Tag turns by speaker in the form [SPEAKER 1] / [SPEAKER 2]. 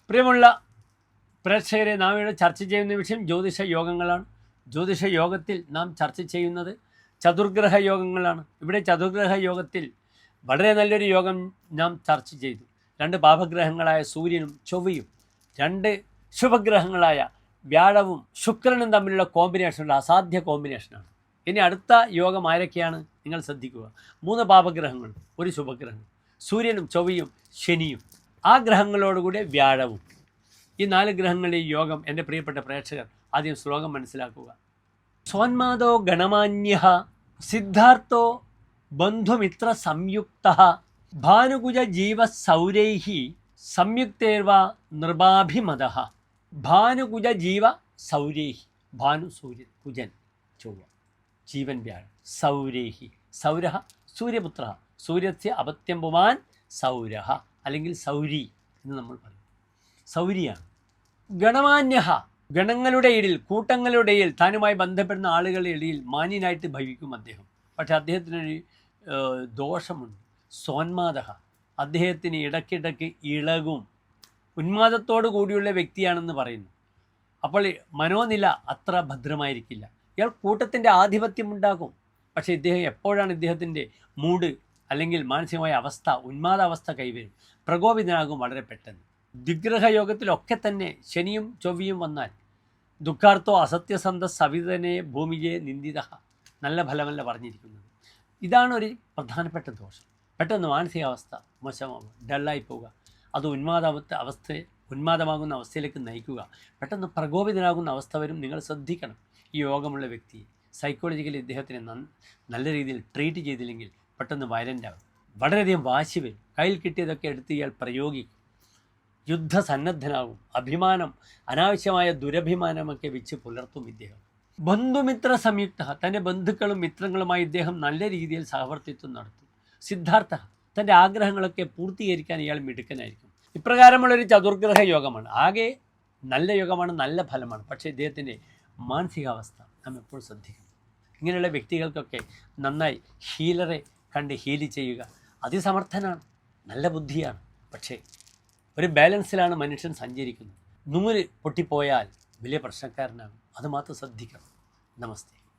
[SPEAKER 1] പ്രിയമുള്ള പ്രേക്ഷകരെ, നാം ഇവിടെ ചർച്ച ചെയ്യുന്ന വിഷയം ജ്യോതിഷ യോഗങ്ങളാണ്. ജ്യോതിഷ യോഗത്തിൽ നാം ചർച്ച ചെയ്യുന്നത് ചതുർഗ്രഹ യോഗങ്ങളാണ്. ഇവിടെ ചതുർഗ്രഹ യോഗത്തിൽ വളരെ നല്ലൊരു യോഗം നാം ചർച്ച ചെയ്തു. 2 പാപഗ്രഹങ്ങളായ സൂര്യനും ചൊവ്വയും 2 ശുഭഗ്രഹങ്ങളായ വ്യാഴവും ശുക്രനും തമ്മിലുള്ള കോമ്പിനേഷനുള്ള അസാധ്യ കോമ്പിനേഷനാണ്. ഇനി അടുത്ത യോഗം ആരൊക്കെയാണ് നിങ്ങൾ ശ്രദ്ധിക്കുക. 3 പാപഗ്രഹങ്ങൾ, 1 ശുഭഗ്രഹം, സൂര്യനും ചൊവ്വയും ശനിയും, ആ ഗ്രഹങ്ങളോടുകൂടി വ്യാഴവും. ഈ 4 ഗ്രഹങ്ങളുടെ യോഗം എൻ്റെ പ്രിയപ്പെട്ട പ്രേക്ഷകർ ആദ്യം ശ്ലോകം മനസ്സിലാക്കുക. സ്വാന്മാദോ ഗണമാന്യഃ സിദ്ധാർത്ഥോ ബന്ധുമിത്ര സംയുക്തഃ ഭാനുകുജ ജീവ സൗരൈഃ സംയുക്തേർവ നൃപാഭിമതഃ. ഭാനുകുജ ജീവ സൗരൈഃ, ഭാനു സൂര്യൻ, കുജൻ ചൊവ്വ, ജീവൻ വ്യാഴം, സൗരൈഃ, സൗരഃ സൂര്യപുത്ര, സൂര്യസ്യ അപത്യം പുമാൻ സൗരഃ അല്ലെങ്കിൽ സൗരി എന്ന് നമ്മൾ പറയും. സൗരിയാണ്. ഗണമാന്യഃ, ഗണങ്ങളുടെ ഇടയിൽ, കൂട്ടങ്ങളുടെ ഇടയിൽ, താനുമായി ബന്ധപ്പെടുന്ന ആളുകളുടെ ഇടയിൽ മാന്യനായിട്ട് ഭവിക്കും അദ്ദേഹം. പക്ഷെ അദ്ദേഹത്തിനൊരു ദോഷമുണ്ട്. സോന്മാദഃ, അദ്ദേഹത്തിന് ഇടയ്ക്കിടയ്ക്ക് ഇളകും. ഉന്മാദത്തോടു കൂടിയുള്ള വ്യക്തിയാണെന്ന് പറയുന്നു. അപ്പോൾ മനോനില അത്ര ഭദ്രമായിരിക്കില്ല. ഇയാൾ കൂട്ടത്തിൻ്റെ ആധിപത്യമുണ്ടാകും. പക്ഷേ ഇദ്ദേഹം എപ്പോഴാണ് ഇദ്ദേഹത്തിൻ്റെ മൂഡ് അല്ലെങ്കിൽ മാനസികമായ അവസ്ഥ, ഉന്മാദാവസ്ഥ കൈവരും, പ്രകോപിതനാകും വളരെ പെട്ടെന്ന്. ദിഗ്രഹയോഗത്തിലൊക്കെ തന്നെ ശനിയും ചൊവ്വയും വന്നാൽ ദുഃഖാർത്ഥോ അസത്യസന്ധ സവിതനെ ഭൂമിയെ നിന്ദിത, നല്ല ഫലമല്ല പറഞ്ഞിരിക്കുന്നത്. ഇതാണ് ഒരു പ്രധാനപ്പെട്ട ദോഷം. പെട്ടെന്ന് മാനസികാവസ്ഥ മോശമാകുക, ഡള്ളായി പോവുക, അത് ഉന്മാദമാകുന്ന അവസ്ഥയിലേക്ക് നയിക്കുക, പെട്ടെന്ന് പ്രകോപിതനാകുന്ന അവസ്ഥ വരും. നിങ്ങൾ ശ്രദ്ധിക്കണം. ഈ യോഗമുള്ള വ്യക്തിയെ സൈക്കോളജിക്കലി ഇദ്ദേഹത്തിനെ നല്ല രീതിയിൽ ട്രീറ്റ് ചെയ്തില്ലെങ്കിൽ പെട്ടെന്ന് വയലൻ്റാകും, വളരെയധികം വാശി വരും, കയ്യിൽ കിട്ടിയതൊക്കെ എടുത്ത് ഇയാൾ പ്രയോഗിക്കും, യുദ്ധസന്നദ്ധനാകും, അഭിമാനം, അനാവശ്യമായ ദുരഭിമാനമൊക്കെ വെച്ച് പുലർത്തും ഇദ്ദേഹം. ബന്ധുമിത്ര സംയുക്ത, തൻ്റെ ബന്ധുക്കളും മിത്രങ്ങളുമായി ഇദ്ദേഹം നല്ല രീതിയിൽ സഹവർത്തിത്വം നടത്തും. സിദ്ധാർത്ഥ, തൻ്റെ ആഗ്രഹങ്ങളൊക്കെ പൂർത്തീകരിക്കാൻ ഇയാൾ മിടുക്കനായിരിക്കും. ഇപ്രകാരമുള്ളൊരു ചതുർഗ്രഹ യോഗമാണ്. ആകെ നല്ല യോഗമാണ്, നല്ല ഫലമാണ്. പക്ഷേ ഇദ്ദേഹത്തിൻ്റെ മാനസികാവസ്ഥ നാം എപ്പോഴും ശ്രദ്ധിക്കണം. ഇങ്ങനെയുള്ള വ്യക്തികൾക്കൊക്കെ നന്നായി ഹീലറെ കണ്ട് ഹീൽ ചെയ്യുക. അതിസമർത്ഥനാണ്, നല്ല ബുദ്ധിയാണ്. പക്ഷേ ഒരു ബാലൻസിലാണ് മനുഷ്യൻ സഞ്ചരിക്കുന്നത്. നൂല് പൊട്ടിപ്പോയാൽ വലിയ പ്രശ്നക്കാരനാകും. അത് മാത്രം ശ്രദ്ധിക്കണം. നമസ്തേ.